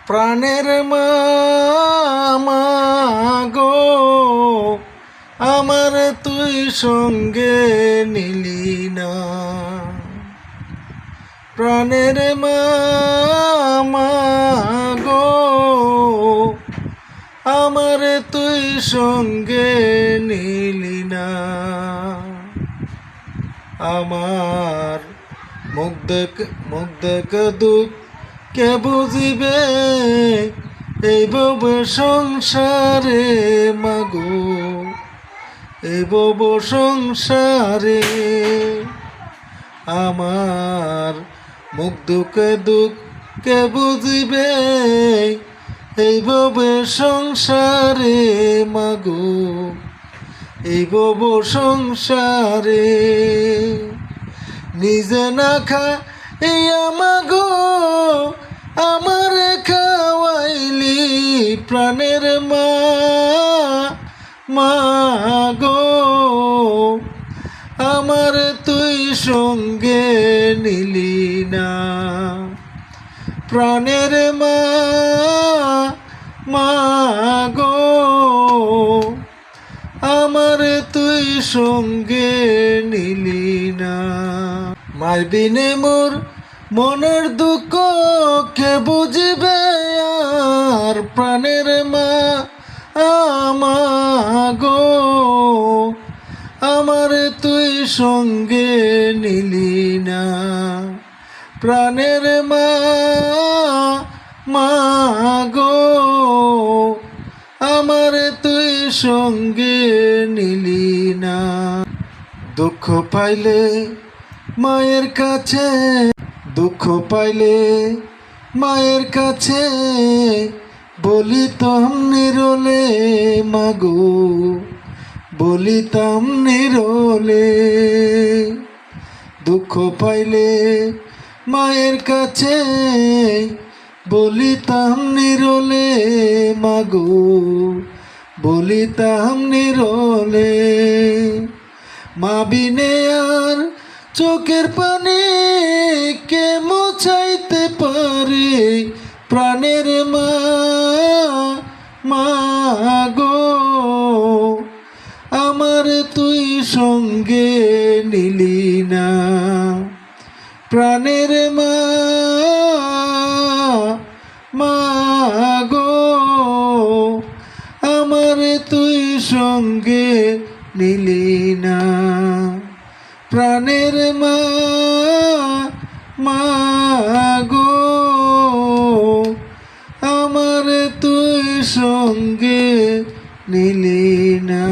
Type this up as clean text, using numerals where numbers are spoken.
প্রাণের মা গো, আমার তুই সঙ্গে নিলি না। প্রাণের মা গো, আমার তুই সঙ্গে নিলি না। আমার মুগ্ধ দুঃখ কে বুঝিবে এই ভব সংসারে মাগো, এই ভব সংসারে। আমার দুঃখ কে বুঝিবে এই ভব সংসারে মাগো, এই ভব সংসারে। নিজে না খা এই আমাগো, আমার খাওয়াইলি প্রাণের মা গো, আমার তুই সঙ্গে নিলি না। প্রাণের মা গো, আমার তুই সঙ্গে নিলি না। মার বিনে মোর মনের দুঃখ কে বুঝিবে আর প্রাণের মা গো, আমার তুই সঙ্গে নিলি না। প্রাণের মা গো, আমার তুই সঙ্গে নিলি না। দুঃখ পাইলে মায়ের কাছে, দুঃখ পাইলে মায়ের কাছে বলিতাম নিরলে মাগো, বলিতাম নিরলে। দুঃখ পাইলে মায়ের কাছে বলিতাম নিরলে মাগো, বলিতাম নিরলে। মা বিনে আর চোখের পানি কে মোছাইতে পারে প্রাণের মা গো, আমার তুই সঙ্গে নিলি না। প্রাণের মা গো, আমার তুই সঙ্গে নিলি না। প্রাণের মা গো, আমার তুই সঙ্গে নিলি না।